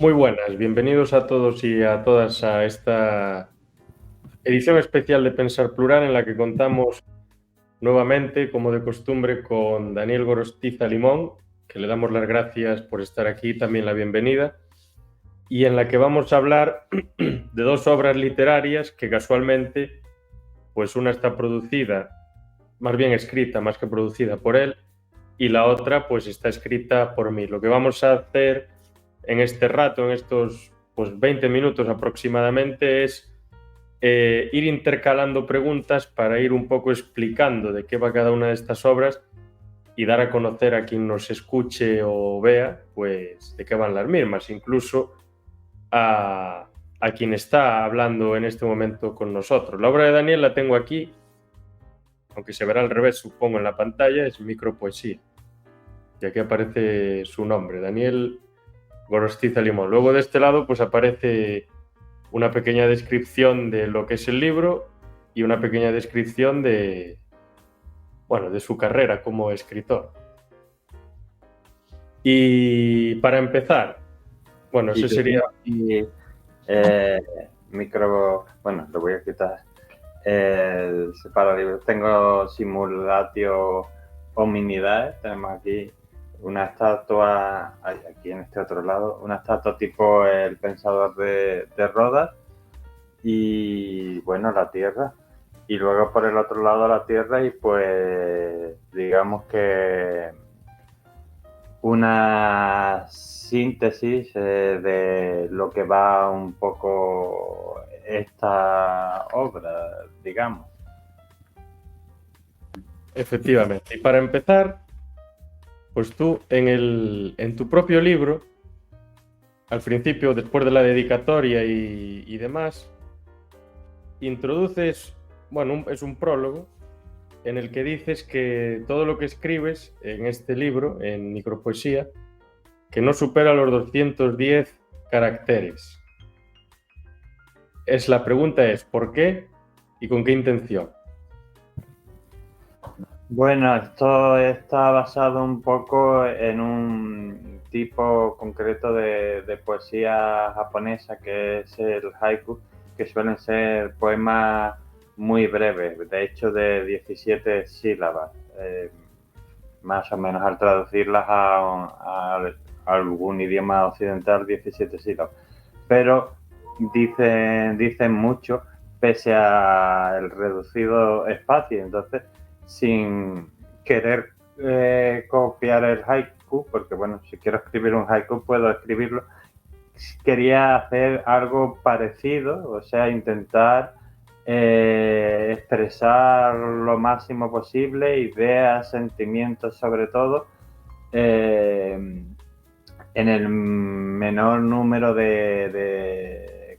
Muy buenas, bienvenidos a todos y a todas a esta edición especial de Pensar Plural en la que contamos nuevamente, como de costumbre, con Daniel Gorostiza Limón, que le damos las gracias por estar aquí, también la bienvenida, y en la que vamos a hablar de dos obras literarias que casualmente, pues una está producida, más bien escrita más que producida por él, y la otra pues está escrita por mí. Lo que vamos a hacer en este rato, en estos pues 20 minutos aproximadamente, es ir intercalando preguntas para ir un poco explicando de qué va cada una de estas obras y dar a conocer a quien nos escuche o vea, pues de qué van las mismas, incluso a quien está hablando en este momento con nosotros. La obra de Daniel la tengo aquí, aunque se verá al revés, supongo, en la pantalla, es micropoesía. Y aquí aparece su nombre, Daniel Gorostiza Limón. Luego de este lado pues aparece una pequeña descripción de lo que es el libro y una pequeña descripción de su carrera como escritor. Y para empezar, bueno, Y ese yo sería... tengo aquí eh, bueno, lo voy a quitar. El separalibros. Tengo Simulatio Hominidae. Tenemos aquí una estatua, aquí en este otro lado, una estatua tipo el pensador de Rodas y, bueno, la Tierra. Y luego por el otro lado la Tierra y pues digamos que una síntesis de lo que va un poco esta obra, digamos. Efectivamente. Y para empezar, pues tú en tu propio libro, al principio, después de la dedicatoria y demás, introduces, bueno, es un prólogo en el que dices que todo lo que escribes en este libro, en micropoesía, que no supera los 210 caracteres. La pregunta es ¿por qué y con qué intención? Bueno, esto está basado un poco en un tipo concreto de poesía japonesa que es el haiku, que suelen ser poemas muy breves, de hecho de 17 sílabas, más o menos al traducirlas a algún idioma occidental, 17 sílabas. Pero dicen mucho pese al reducido espacio. Entonces, sin querer copiar el haiku, porque bueno, si quiero escribir un haiku puedo escribirlo, quería hacer algo parecido, o sea, intentar expresar lo máximo posible, ideas, sentimientos sobre todo, eh, en el menor número de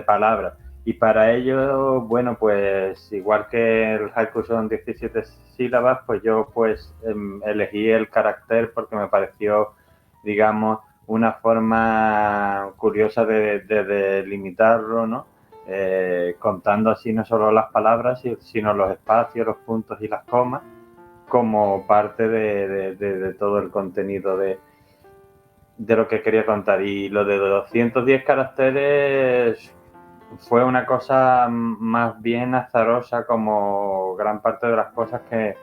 palabras. Y para ello, bueno, pues igual que el haiku son 17 sílabas, pues yo pues elegí el carácter porque me pareció, digamos, una forma curiosa de delimitarlo, ¿no? Contando así no solo las palabras, sino los espacios, los puntos y las comas, como parte de todo el contenido de lo que quería contar. Y lo de 210 caracteres fue una cosa más bien azarosa, como gran parte de las cosas que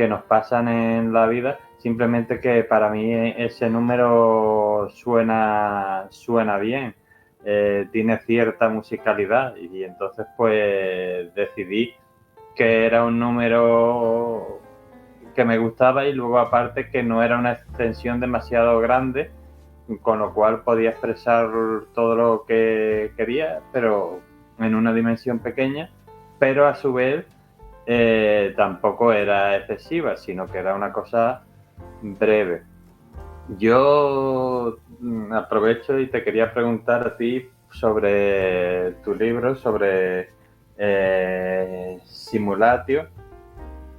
nos pasan en la vida. Simplemente que para mí ese número suena bien, tiene cierta musicalidad y entonces pues decidí que era un número que me gustaba y luego aparte que no era una extensión demasiado grande, con lo cual podía expresar todo lo que quería, pero en una dimensión pequeña, pero a su vez tampoco era excesiva, sino que era una cosa breve. Yo aprovecho y te quería preguntar a ti sobre tu libro, sobre Simulatio,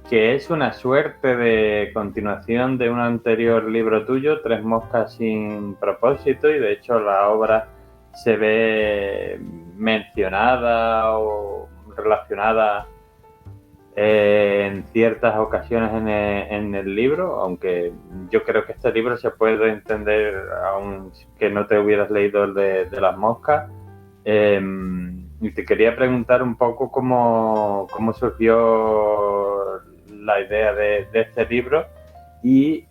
que es una suerte de continuación de un anterior libro tuyo, Tres moscas sin propósito, y de hecho la obra se ve mencionada o relacionada en ciertas ocasiones en el libro, aunque yo creo que este libro se puede entender aunque no te hubieras leído el de las moscas. Y te quería preguntar un poco cómo surgió la idea de este libro y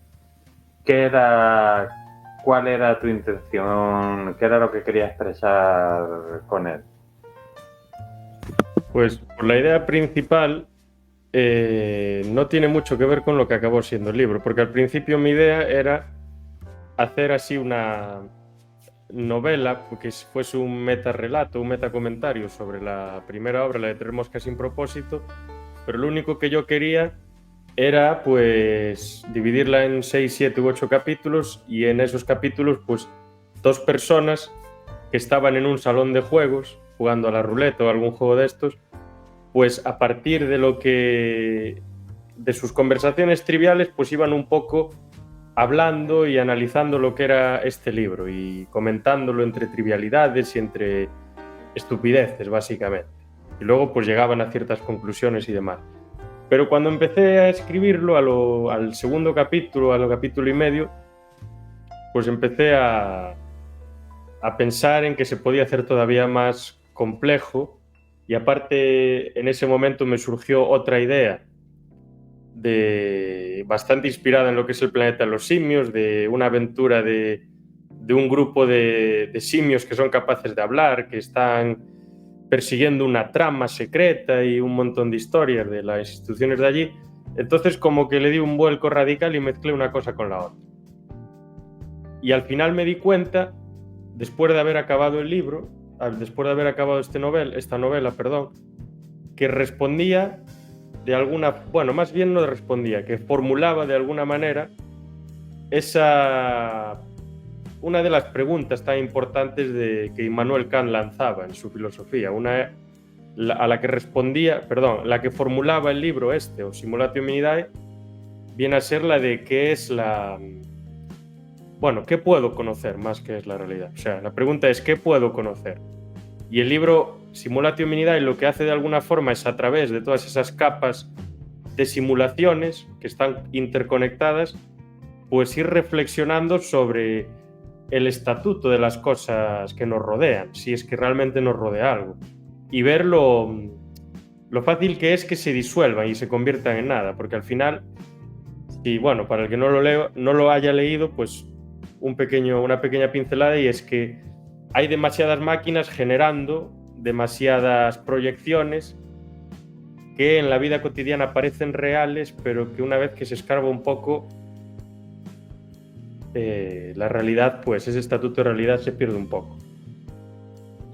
cuál era tu intención, qué era lo que querías expresar con él. Pues la idea principal no tiene mucho que ver con lo que acabó siendo el libro, porque al principio mi idea era hacer así una novela que fuese un metarrelato, un metacomentario sobre la primera obra, la de Tres moscas sin propósito, pero lo único que yo quería era pues dividirla en 6, 7 u 8 capítulos, y en esos capítulos pues 2 personas que estaban en un salón de juegos jugando a la ruleta o algún juego de estos, pues a partir de sus conversaciones triviales, pues iban un poco hablando y analizando lo que era este libro y comentándolo entre trivialidades y entre estupideces, básicamente. Y luego pues llegaban a ciertas conclusiones y demás. Pero cuando empecé a escribirlo, al segundo capítulo, al capítulo y medio, pues empecé a pensar en que se podía hacer todavía más complejo, y aparte en ese momento me surgió otra idea bastante inspirada en lo que es el planeta de los simios, de una aventura de un grupo de simios que son capaces de hablar, que están persiguiendo una trama secreta y un montón de historias de las instituciones de allí. Entonces como que le di un vuelco radical y mezclé una cosa con la otra. Y al final me di cuenta, después de haber acabado el libro, después de haber acabado esta novela, que respondía de alguna, bueno, más bien no respondía, que formulaba de alguna manera una de las preguntas tan importantes que Immanuel Kant lanzaba en su filosofía, la que formulaba el libro o Simulatio Humanidae, viene a ser la de qué es qué puedo conocer más que es la realidad. O sea, la pregunta es ¿qué puedo conocer? Y el libro Simulatio Humanidae lo que hace de alguna forma es, a través de todas esas capas de simulaciones que están interconectadas, pues ir reflexionando sobre el estatuto de las cosas que nos rodean, si es que realmente nos rodea algo, y ver lo fácil que es que se disuelvan y se conviertan en nada, porque al final, para el que no lo haya leído, pues una pequeña pincelada, y es que hay demasiadas máquinas generando demasiadas proyecciones que en la vida cotidiana parecen reales, pero que una vez que se escarba un poco, la realidad, pues ese estatuto de realidad se pierde un poco.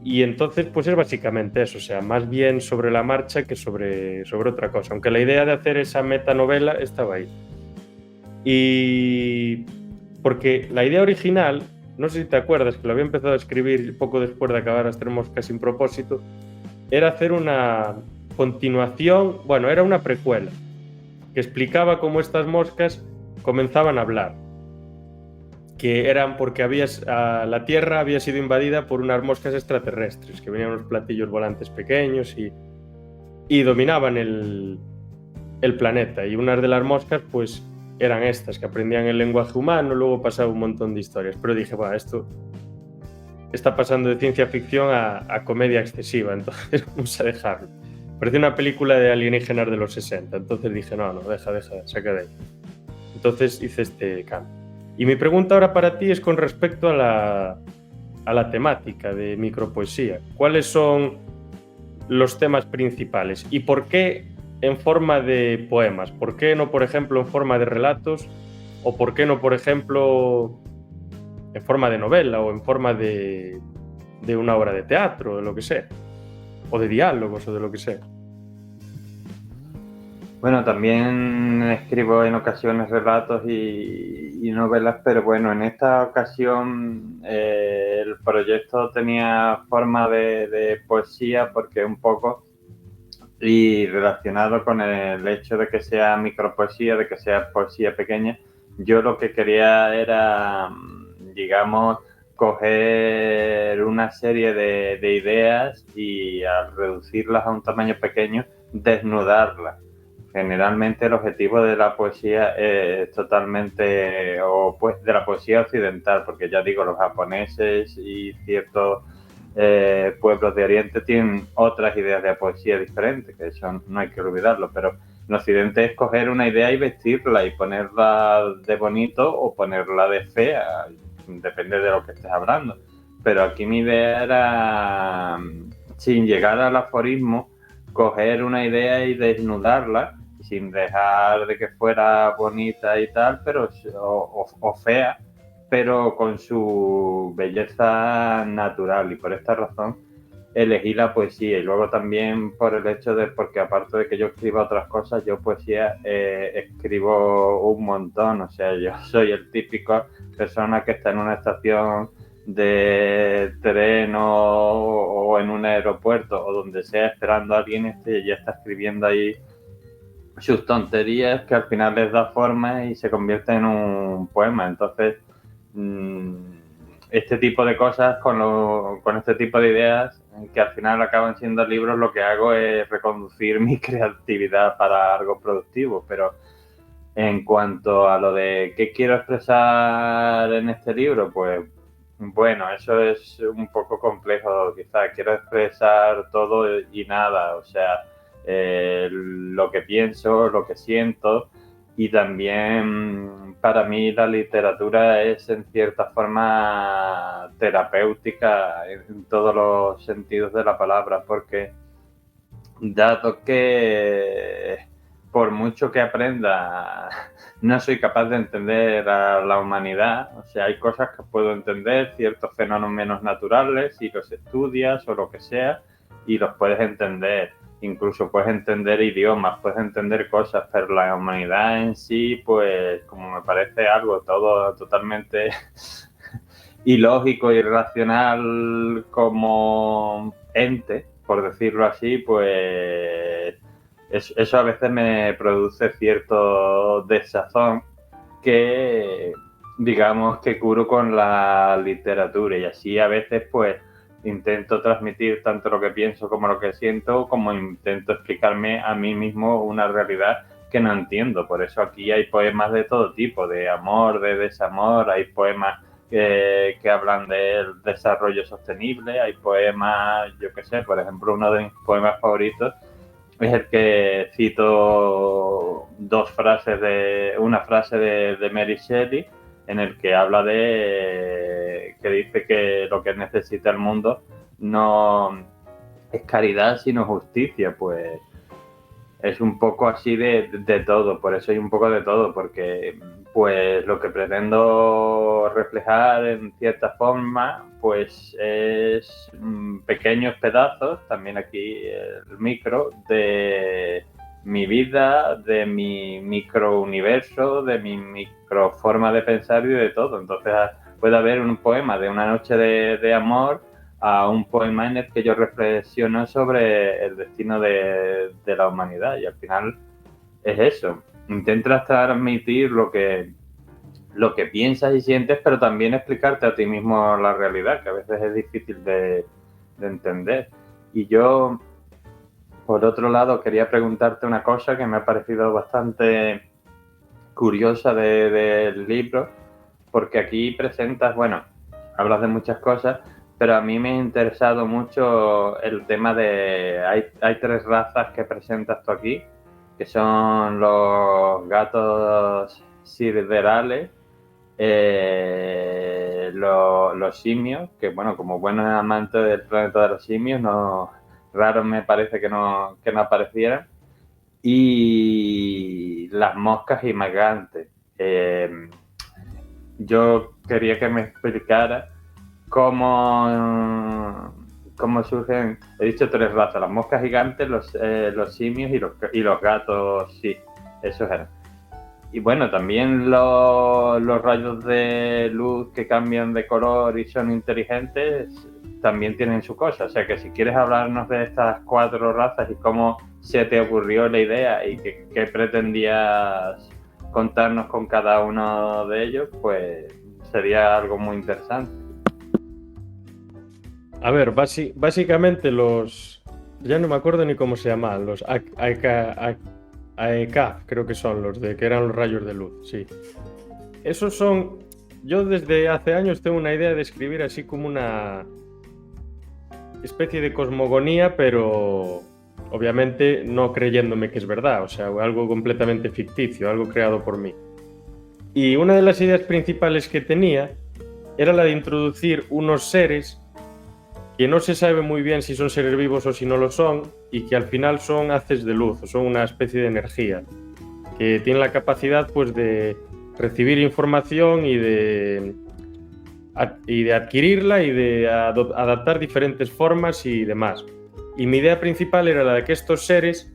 Y entonces, pues es básicamente eso, o sea, más bien sobre la marcha que sobre otra cosa, aunque la idea de hacer esa metanovela estaba ahí. Y porque la idea original, no sé si te acuerdas, que lo había empezado a escribir poco después de acabar Las Tres moscas sin propósito, era hacer una continuación, era una precuela, que explicaba cómo estas moscas comenzaban a hablar, que eran porque la Tierra había sido invadida por unas moscas extraterrestres, que venían unos platillos volantes pequeños y dominaban el planeta, y unas de las moscas pues eran estas, que aprendían el lenguaje humano. Luego pasaba un montón de historias, pero dije, esto está pasando de ciencia ficción a comedia excesiva, entonces vamos a dejarlo. Parecía una película de alienígenas de los 60, entonces dije, no, deja, saca de ahí. Entonces hice este cambio. Y mi pregunta ahora para ti es con respecto a la temática de micropoesía. ¿Cuáles son los temas principales y por qué en forma de poemas? ¿Por qué no, por ejemplo, en forma de relatos? ¿O por qué no, por ejemplo, en forma de novela o en forma de una obra de teatro, de lo que sea? O de diálogos o de lo que sea. Bueno, también escribo en ocasiones relatos y novelas, pero bueno, en esta ocasión el proyecto tenía forma de poesía, porque un poco, y relacionado con el hecho de que sea micropoesía, de que sea poesía pequeña, yo lo que quería era, digamos, coger una serie de ideas y al reducirlas a un tamaño pequeño, desnudarlas. generalmente el objetivo de la poesía es totalmente, o pues de la poesía occidental, porque ya digo, los japoneses y ciertos pueblos de Oriente tienen otras ideas de poesía diferentes, que eso no hay que olvidarlo, pero en Occidente es coger una idea y vestirla y ponerla de bonito o ponerla de fea, depende de lo que estés hablando. Pero aquí mi idea era, sin llegar al aforismo, coger una idea y desnudarla, sin dejar de que fuera bonita y tal, pero o fea, pero con su belleza natural. Y por esta razón elegí la poesía. Y luego también por el hecho de, porque aparte de que yo escriba otras cosas, yo poesía escribo un montón. O sea, yo soy el típico persona que está en una estación de tren o en un aeropuerto o donde sea esperando a alguien y ya está escribiendo ahí sus tonterías que al final les da forma y se convierte en un poema. Entonces, este tipo de cosas con este tipo de ideas que al final acaban siendo libros, lo que hago es reconducir mi creatividad para algo productivo. Pero en cuanto a lo de qué quiero expresar en este libro, pues bueno, eso es un poco complejo. Quizá quiero expresar todo y nada, o sea, lo que pienso, lo que siento, y también para mí la literatura es en cierta forma terapéutica en todos los sentidos de la palabra, porque dado que por mucho que aprenda no soy capaz de entender a la humanidad, o sea, hay cosas que puedo entender, ciertos fenómenos naturales, y los estudias o lo que sea, y los puedes entender. Incluso puedes entender idiomas, puedes entender cosas, pero la humanidad en sí, pues como me parece algo todo totalmente ilógico, irracional como ente, por decirlo así, pues eso a veces me produce cierto desazón que digamos que curo con la literatura, y así a veces pues intento transmitir tanto lo que pienso como lo que siento, como intento explicarme a mí mismo una realidad que no entiendo. Por eso aquí hay poemas de todo tipo, de amor, de desamor, hay poemas que hablan del desarrollo sostenible, hay poemas, yo qué sé, por ejemplo, uno de mis poemas favoritos es el que cito una frase de Mary Shelley, en el que habla que dice que lo que necesita el mundo no es caridad sino justicia. Pues es un poco así de todo, por eso hay un poco de todo, porque pues lo que pretendo reflejar en cierta forma pues es pequeños pedazos, también aquí el micro, de mi vida, de mi microuniverso, de mi microforma de pensar y de todo. Entonces puede haber un poema de una noche de amor a un poema en el que yo reflexiono sobre el destino de la humanidad, y al final es eso. Intentas transmitir lo que piensas y sientes, pero también explicarte a ti mismo la realidad, que a veces es difícil de entender. Y yo, por otro lado, quería preguntarte una cosa que me ha parecido bastante curiosa del libro, porque aquí presentas, bueno, hablas de muchas cosas, pero a mí me ha interesado mucho el tema de... Hay 3 razas que presentas tú aquí, que son los gatos siderales, los simios, que bueno, como buenos amantes del planeta de los simios, raro me parece que no aparecieran, y las moscas gigantes. Yo quería que me explicara cómo surgen, he dicho 3 razas, las moscas gigantes, los simios y los gatos, sí, esos eran. Y bueno, también los rayos de luz que cambian de color y son inteligentes también tienen su cosa. O sea que si quieres hablarnos de estas 4 razas y cómo se te ocurrió la idea y qué pretendías contarnos con cada uno de ellos, pues sería algo muy interesante. A ver, básicamente ya no me acuerdo ni cómo se llaman, los AEK, creo que son los de que eran los rayos de luz, sí. Esos son... Yo desde hace años tengo una idea de escribir así como una especie de cosmogonía, pero obviamente no creyéndome que es verdad, o sea, algo completamente ficticio, algo creado por mí. Y una de las ideas principales que tenía era la de introducir unos seres que no se sabe muy bien si son seres vivos o si no lo son, y que al final son haces de luz, o son una especie de energía, que tienen la capacidad pues de recibir información y de adquirirla y de adaptar diferentes formas y demás. Y mi idea principal era la de que estos seres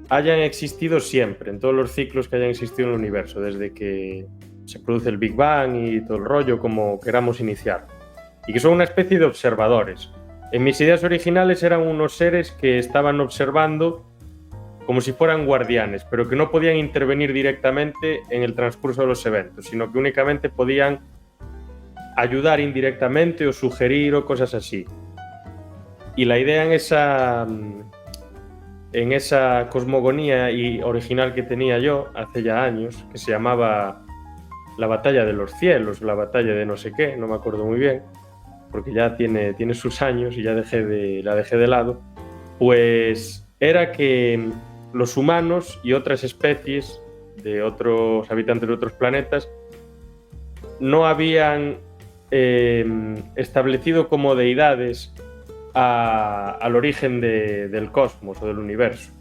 hayan existido siempre, en todos los ciclos que hayan existido en el universo, desde que se produce el Big Bang y todo el rollo, como queramos iniciar. Y que son una especie de observadores. En mis ideas originales eran unos seres que estaban observando como si fueran guardianes, pero que no podían intervenir directamente en el transcurso de los eventos, sino que únicamente podían ayudar indirectamente o sugerir o cosas así. Y la idea en esa cosmogonía y original que tenía yo hace ya años, que se llamaba la batalla de los cielos, la batalla de no sé qué, no me acuerdo muy bien, porque ya tiene sus años y ya la dejé de lado, pues era que los humanos y otras especies de otros habitantes de otros planetas no habían establecido como deidades al origen del cosmos o del universo,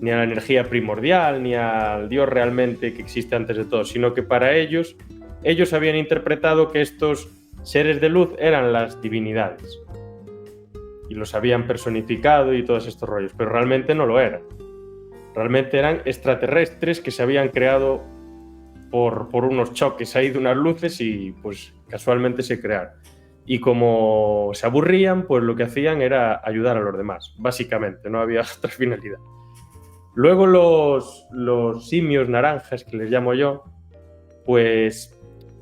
ni a la energía primordial, ni al Dios realmente que existe antes de todo, sino que para ellos habían interpretado que estos seres de luz eran las divinidades y los habían personificado y todos estos rollos, pero realmente no lo eran. Realmente eran extraterrestres que se habían creado por unos choques ahí de unas luces y pues casualmente se crearon. Y como se aburrían, pues lo que hacían era ayudar a los demás, básicamente, no había otra finalidad. Luego los simios naranjas, que les llamo yo, pues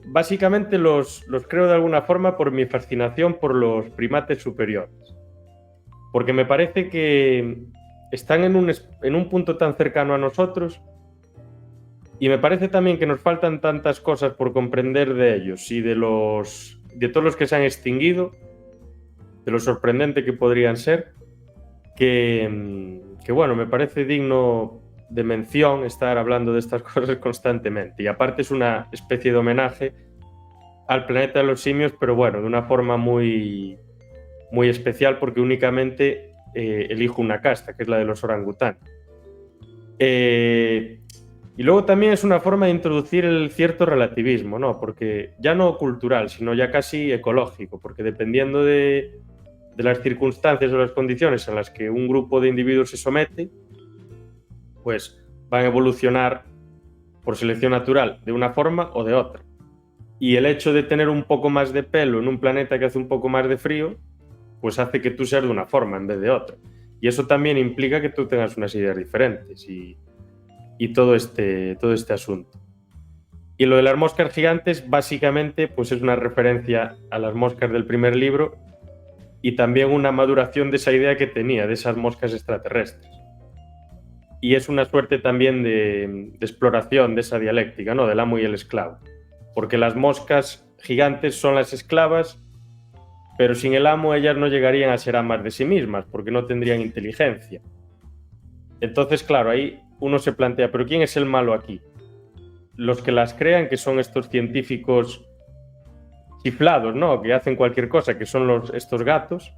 básicamente los creo de alguna forma por mi fascinación por los primates superiores. Porque me parece que están en un punto tan cercano a nosotros, y me parece también que nos faltan tantas cosas por comprender de ellos y de todos los que se han extinguido, de lo sorprendente que podrían ser, que bueno, me parece digno de mención estar hablando de estas cosas constantemente. Y aparte es una especie de homenaje al planeta de los simios, pero bueno, de una forma muy, muy especial, porque únicamente elijo una casta, que es la de los orangután. Y luego también es una forma de introducir el cierto relativismo, ¿no? Porque ya no cultural, sino ya casi ecológico, porque dependiendo de las circunstancias o las condiciones a las que un grupo de individuos se somete, pues van a evolucionar por selección natural de una forma o de otra. Y el hecho de tener un poco más de pelo en un planeta que hace un poco más de frío, pues hace que tú seas de una forma en vez de otra. Y eso también implica que tú tengas unas ideas diferentes y todo este asunto. Y lo de las moscas gigantes, básicamente, pues es una referencia a las moscas del primer libro y también una maduración de esa idea que tenía, de esas moscas extraterrestres. Y es una suerte también de exploración de esa dialéctica, ¿no? Del amo y el esclavo. Porque las moscas gigantes son las esclavas, pero sin el amo ellas no llegarían a ser amas de sí mismas, porque no tendrían inteligencia. Entonces, claro, ahí uno se plantea, ¿pero quién es el malo aquí? Los que las crean, que son estos científicos chiflados, ¿no? Que hacen cualquier cosa, que son estos gatos,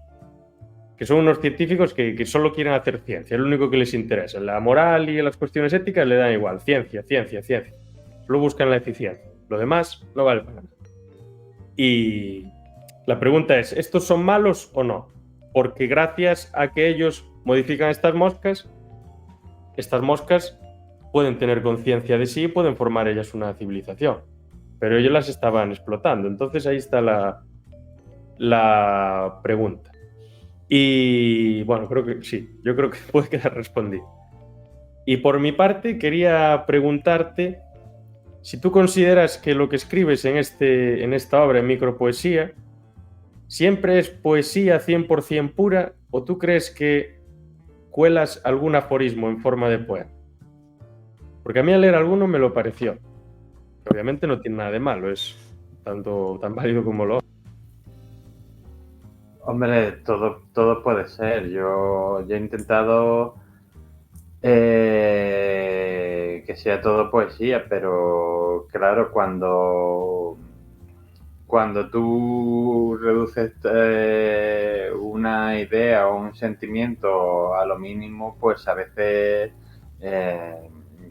que son unos científicos que solo quieren hacer ciencia, es lo único que les interesa. La moral y las cuestiones éticas le dan igual, ciencia. Solo buscan la eficiencia. Lo demás no vale para nada. Y la pregunta es, ¿estos son malos o no? Porque gracias a que ellos modifican estas moscas pueden tener conciencia de sí y pueden formar ellas una civilización. Pero ellos las estaban explotando. Entonces ahí está la pregunta. Y bueno, creo que sí, yo creo que puede quedar respondido. Y por mi parte quería preguntarte si tú consideras que lo que escribes en esta obra, en micropoesía, siempre es poesía 100% pura, o tú crees que cuelas algún aforismo en forma de poema. Porque a mí al leer alguno me lo pareció. Obviamente no tiene nada de malo, es tanto tan válido como lo otro. Hombre, todo puede ser. Yo he intentado que sea todo poesía, pero claro, cuando tú reduces una idea o un sentimiento a lo mínimo, pues a veces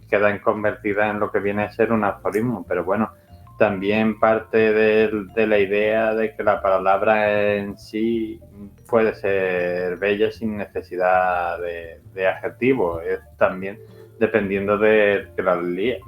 quedan convertidas en lo que viene a ser un aforismo. Pero bueno, también parte de la idea de que la palabra en sí puede ser bella sin necesidad de adjetivos. Es también dependiendo del que la lea.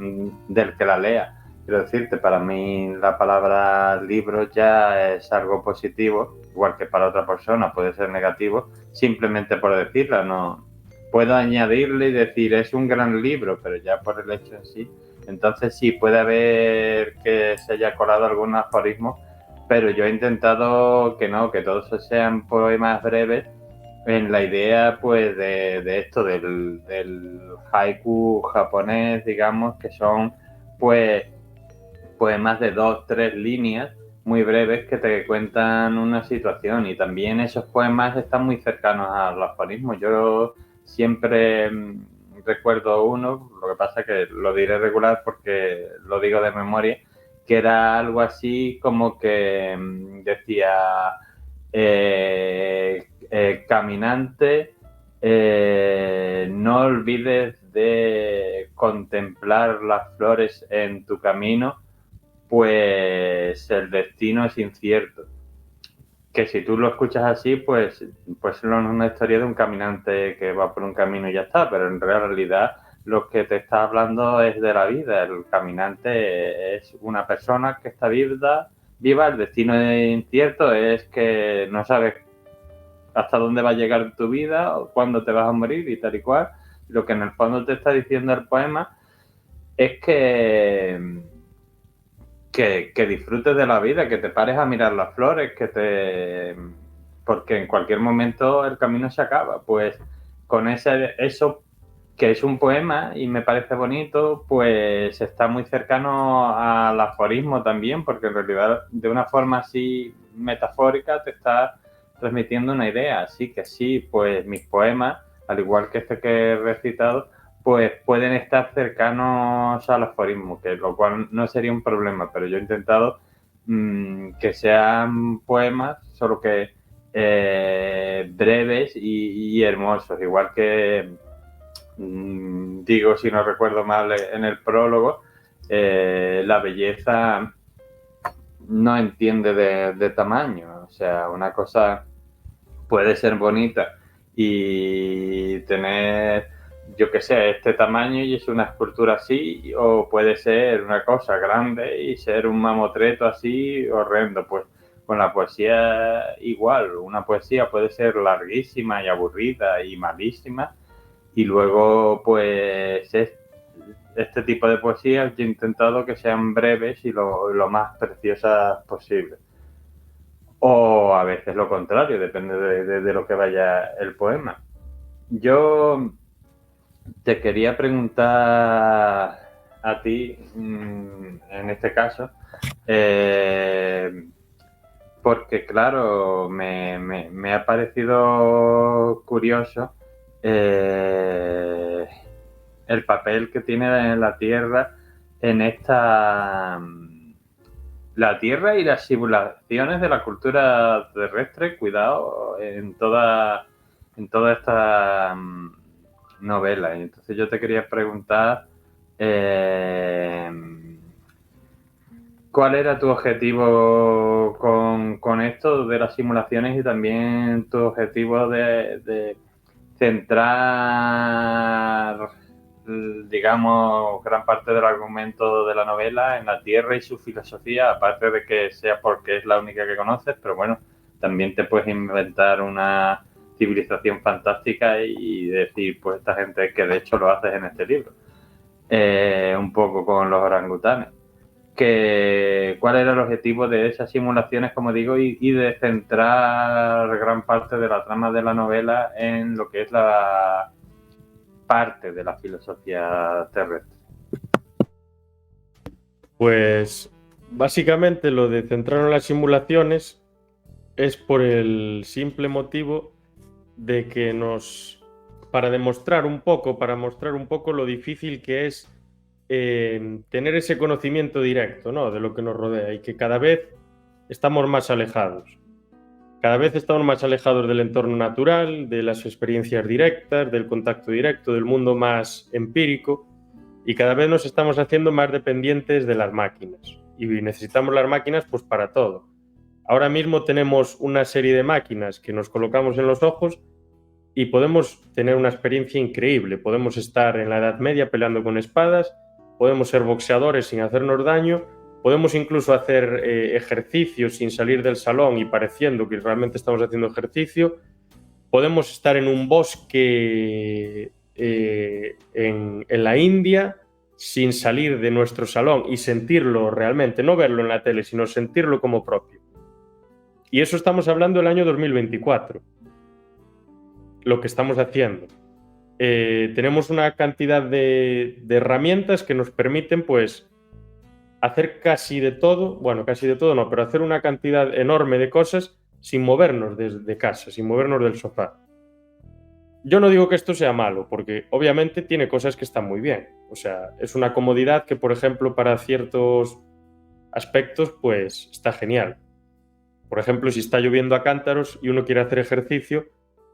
Quiero decirte, para mí la palabra libro ya es algo positivo, igual que para otra persona puede ser negativo, simplemente por decirla, no puedo añadirle y decir es un gran libro, pero ya por el hecho en sí. Entonces sí, puede haber que se haya colado algún aforismo, pero yo he intentado que no, que todos sean poemas breves en la idea pues de esto, del haiku japonés, digamos, que son pues poemas de 2, 3 líneas muy breves que te cuentan una situación, y también esos poemas están muy cercanos al aforismo. Yo siempre recuerdo uno, lo que pasa es que lo diré regular porque lo digo de memoria, que era algo así como que decía caminante, no olvides de contemplar las flores en tu camino, pues el destino es incierto. Que si tú lo escuchas así, pues es una historia de un caminante que va por un camino y ya está, pero en realidad lo que te está hablando es de la vida. El caminante es una persona que está viva, el destino es incierto, es que no sabes hasta dónde va a llegar tu vida o cuándo te vas a morir y tal y cual. Lo que en el fondo te está diciendo el poema es que disfrutes de la vida, que te pares a mirar las flores, porque en cualquier momento el camino se acaba. Pues con eso que es un poema y me parece bonito, pues está muy cercano al aforismo también, porque en realidad de una forma así metafórica te está transmitiendo una idea. Así que sí, pues mis poemas, al igual que este que he recitado, pues pueden estar cercanos al aforismo, que lo cual no sería un problema, pero yo he intentado que sean poemas, solo que breves y hermosos, igual que digo, si no recuerdo mal, en el prólogo, la belleza no entiende de tamaño, o sea, una cosa puede ser bonita y tener, yo que sé, este tamaño y es una escultura así, o puede ser una cosa grande y ser un mamotreto así horrendo. Pues con la poesía igual, una poesía puede ser larguísima y aburrida y malísima, y luego pues este tipo de poesías yo he intentado que sean breves y lo más preciosas posible. O a veces lo contrario, depende de lo que vaya el poema. Yo te quería preguntar a ti, en este caso, porque claro, me ha parecido curioso el papel que tiene la Tierra en la Tierra y las simulaciones de la cultura terrestre, cuidado, en toda esta novela. Y entonces yo te quería preguntar eh, ¿cuál era tu objetivo con esto de las simulaciones, y también tu objetivo de centrar, digamos, gran parte del argumento de la novela en la Tierra y su filosofía, aparte de que sea porque es la única que conoces, pero bueno, también te puedes inventar una civilización fantástica y decir, pues esta gente, que de hecho lo haces en este libro, un poco con los orangutanes. ¿Cuál era el objetivo de esas simulaciones, como digo, y de centrar gran parte de la trama de la novela en lo que es la parte de la filosofía terrestre? Pues básicamente lo de centrarnos en las simulaciones es por el simple motivo de que para mostrar un poco lo difícil que es tener ese conocimiento directo, ¿no?, de lo que nos rodea, y que cada vez estamos más alejados. Cada vez estamos más alejados del entorno natural, de las experiencias directas, del contacto directo, del mundo más empírico, y cada vez nos estamos haciendo más dependientes de las máquinas. Y necesitamos las máquinas pues para todo. Ahora mismo tenemos una serie de máquinas que nos colocamos en los ojos y podemos tener una experiencia increíble. Podemos estar en la Edad Media peleando con espadas, podemos ser boxeadores sin hacernos daño, podemos incluso hacer ejercicio sin salir del salón y pareciendo que realmente estamos haciendo ejercicio. Podemos estar en un bosque en la India sin salir de nuestro salón y sentirlo realmente, no verlo en la tele, sino sentirlo como propio. Y eso estamos hablando del año 2024, lo que estamos haciendo. Tenemos una cantidad de herramientas que nos permiten pues hacer casi de todo, bueno, casi de todo no, pero hacer una cantidad enorme de cosas sin movernos desde casa, sin movernos del sofá. Yo no digo que esto sea malo, porque obviamente tiene cosas que están muy bien. O sea, es una comodidad que, por ejemplo, para ciertos aspectos, pues está genial. Por ejemplo, si está lloviendo a cántaros y uno quiere hacer ejercicio,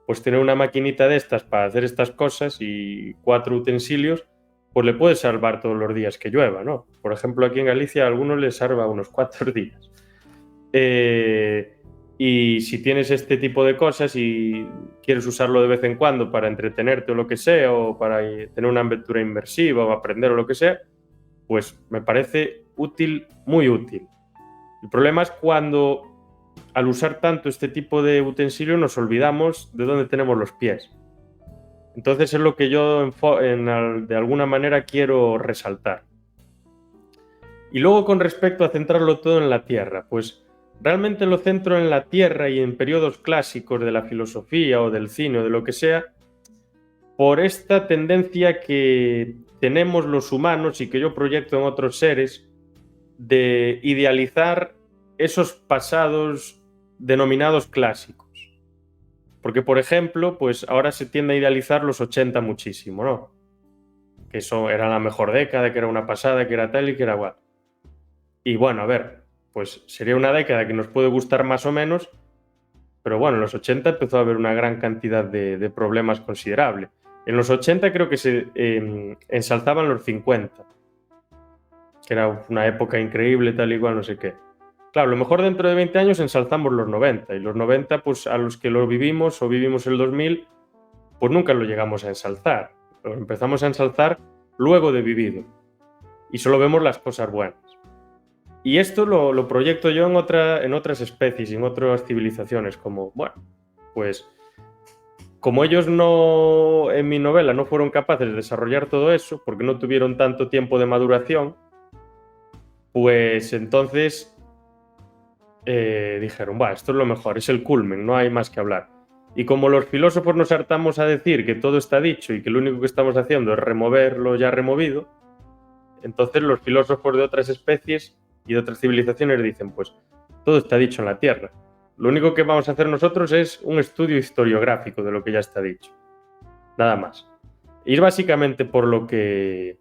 pues tener una maquinita de estas para hacer estas cosas y 4 utensilios, pues le puede salvar todos los días que llueva, ¿no? Por ejemplo, aquí en Galicia a algunos les salva unos 4 días. Y si tienes este tipo de cosas y quieres usarlo de vez en cuando para entretenerte o lo que sea, o para tener una aventura inmersiva o aprender o lo que sea, pues me parece útil, muy útil. El problema es cuando al usar tanto este tipo de utensilio nos olvidamos de dónde tenemos los pies. Entonces es lo que yo de alguna manera quiero resaltar. Y luego con respecto a centrarlo todo en la Tierra, pues realmente lo centro en la Tierra y en periodos clásicos de la filosofía o del cine o de lo que sea, por esta tendencia que tenemos los humanos y que yo proyecto en otros seres de idealizar esos pasados denominados clásicos. Porque, por ejemplo, pues ahora se tiende a idealizar los 80 muchísimo, ¿no? Que eso era la mejor década, que era una pasada, que era tal y que era igual. Y bueno, a ver, pues sería una década que nos puede gustar más o menos, pero bueno, en los 80 empezó a haber una gran cantidad de problemas considerable. En los 80 creo que se ensalzaban los 50, que era una época increíble, tal y cual, no sé qué. Claro, a lo mejor dentro de 20 años ensalzamos los 90, y los 90, pues a los que lo vivimos o vivimos el 2000, pues nunca lo llegamos a ensalzar. Lo empezamos a ensalzar luego de vivido, y solo vemos las cosas buenas. Y esto lo proyecto yo en otras especies y en otras civilizaciones, como, bueno, pues como ellos no, en mi novela, no fueron capaces de desarrollar todo eso, porque no tuvieron tanto tiempo de maduración, pues entonces dijeron, esto es lo mejor, es el culmen, no hay más que hablar. Y como los filósofos nos hartamos a decir que todo está dicho y que lo único que estamos haciendo es remover lo ya removido, entonces los filósofos de otras especies y de otras civilizaciones dicen, pues todo está dicho en la Tierra. Lo único que vamos a hacer nosotros es un estudio historiográfico de lo que ya está dicho. Nada más. Y es básicamente por lo que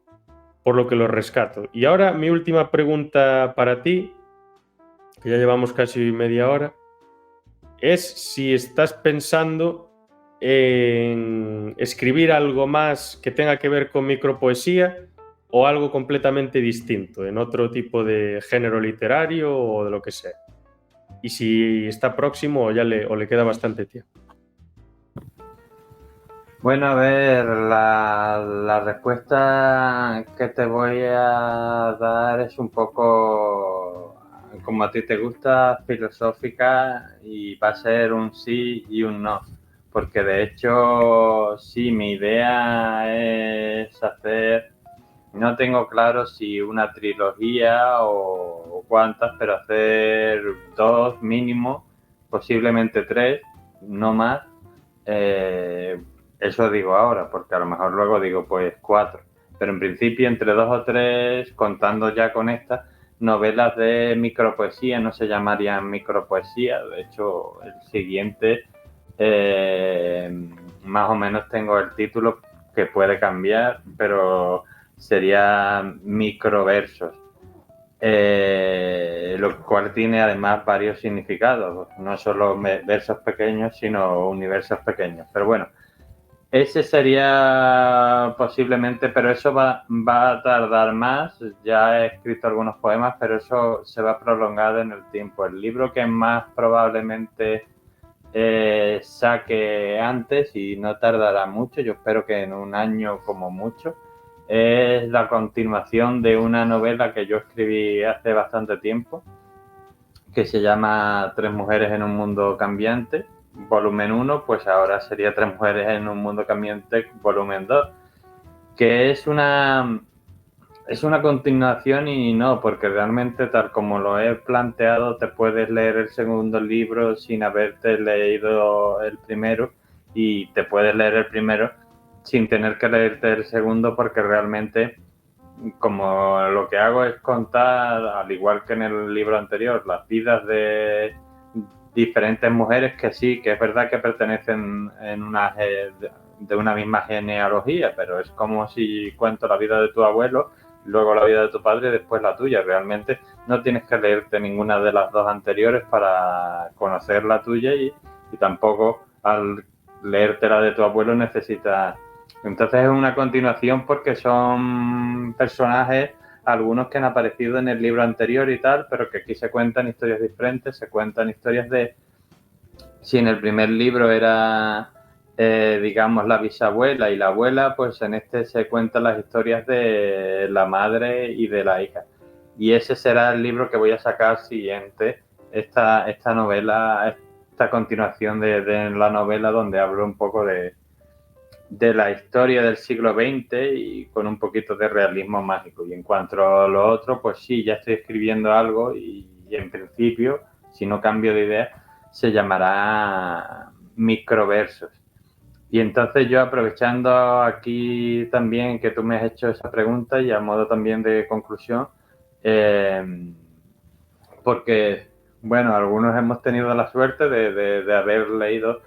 lo rescato. Y ahora mi última pregunta para ti, que ya llevamos casi media hora, es si estás pensando en escribir algo más que tenga que ver con micropoesía o algo completamente distinto, en otro tipo de género literario o de lo que sea. Y si está próximo o le queda bastante tiempo. Bueno, a ver, la respuesta que te voy a dar es un poco, como a ti te gusta, filosófica, y va a ser un sí y un no. Porque de hecho, sí, mi idea es hacer, no tengo claro si una trilogía o cuántas, pero hacer 2 mínimo, posiblemente 3, no más. Eso digo ahora, porque a lo mejor luego digo pues 4. Pero en principio entre 2 o 3, contando ya con esta, novelas de micropoesía, no se llamarían micropoesía. De hecho, el siguiente, más o menos tengo el título que puede cambiar, pero sería microversos. Lo cual tiene además varios significados, no solo versos pequeños, sino universos pequeños. Pero bueno, ese sería posiblemente, pero eso va a tardar más. Ya he escrito algunos poemas, pero eso se va a prolongar en el tiempo. El libro que más probablemente saque antes, y no tardará mucho, yo espero que en un año como mucho, es la continuación de una novela que yo escribí hace bastante tiempo, que se llama Tres mujeres en un mundo cambiante, volumen 1, pues ahora sería Tres mujeres en un mundo cambiante, volumen 2, que es una continuación y no, porque realmente tal como lo he planteado, te puedes leer el segundo libro sin haberte leído el primero, y te puedes leer el primero sin tener que leerte el segundo, porque realmente, como lo que hago es contar, al igual que en el libro anterior, las vidas de diferentes mujeres que sí, que es verdad que pertenecen de una misma genealogía, pero es como si cuento la vida de tu abuelo, luego la vida de tu padre y después la tuya. Realmente no tienes que leerte ninguna de las dos anteriores para conocer la tuya, y tampoco al leerte la de tu abuelo necesitas. Entonces es una continuación porque son personajes, algunos que han aparecido en el libro anterior y tal, pero que aquí se cuentan historias diferentes, se cuentan historias de... Si en el primer libro era, digamos, la bisabuela y la abuela, pues en este se cuentan las historias de la madre y de la hija. Y ese será el libro que voy a sacar siguiente, esta novela, esta continuación de la novela, donde hablo un poco de la historia del siglo XX y con un poquito de realismo mágico. Y en cuanto a lo otro, pues sí, ya estoy escribiendo algo, y en principio, si no cambio de idea, se llamará Microversos. Y entonces yo, aprovechando aquí también que tú me has hecho esa pregunta, y a modo también de conclusión, porque, bueno, algunos hemos tenido la suerte de haber leído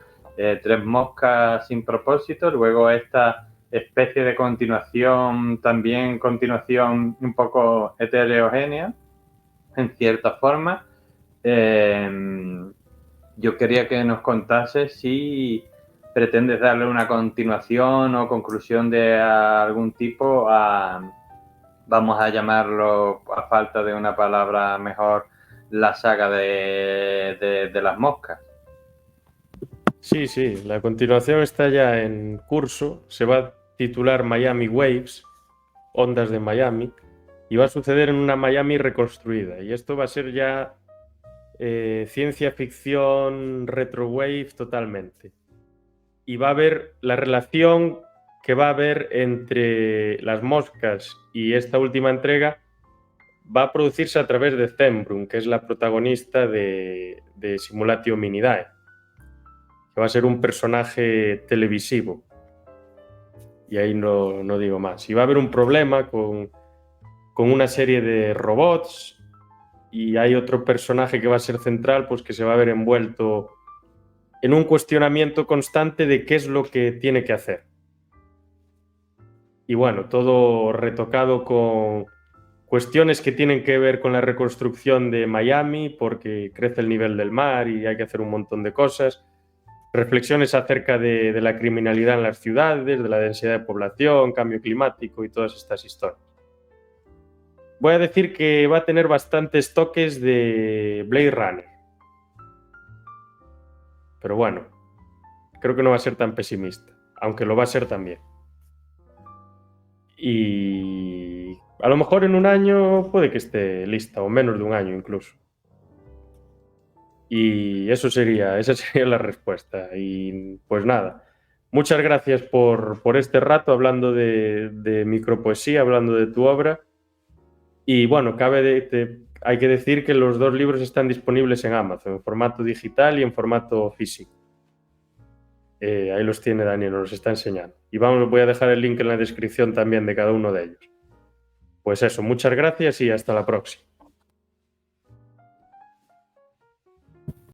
Tres moscas sin propósito, luego esta especie de continuación, también continuación un poco heterogénea, en cierta forma. Yo quería que nos contase si pretendes darle una continuación o conclusión de algún tipo a, vamos a llamarlo, a falta de una palabra mejor, la saga de las moscas. Sí, sí, la continuación está ya en curso, se va a titular Miami Waves, Ondas de Miami, y va a suceder en una Miami reconstruida. Y esto va a ser ya ciencia ficción retrowave totalmente. Y va a haber la relación que va a haber entre las moscas y esta última entrega, va a producirse a través de Zembrum, que es la protagonista de Simulatio Minidae, que va a ser un personaje televisivo. Y ahí no digo más. Y va a haber un problema con una serie de robots, y hay otro personaje que va a ser central, pues que se va a ver envuelto en un cuestionamiento constante de qué es lo que tiene que hacer. Y bueno, todo retocado con cuestiones que tienen que ver con la reconstrucción de Miami, porque crece el nivel del mar y hay que hacer un montón de cosas. Reflexiones acerca de la criminalidad en las ciudades, de la densidad de población, cambio climático y todas estas historias. Voy a decir que va a tener bastantes toques de Blade Runner. Pero bueno, creo que no va a ser tan pesimista, aunque lo va a ser también. Y a lo mejor en un año puede que esté lista, o menos de un año incluso. Y esa sería la respuesta. Y pues nada, muchas gracias por este rato hablando de micropoesía, hablando de tu obra. Y bueno, hay que decir que los dos libros están disponibles en Amazon, en formato digital y en formato físico. Ahí los tiene Daniel, nos los está enseñando. Y voy a dejar el link en la descripción también de cada uno de ellos. Pues eso, muchas gracias y hasta la próxima.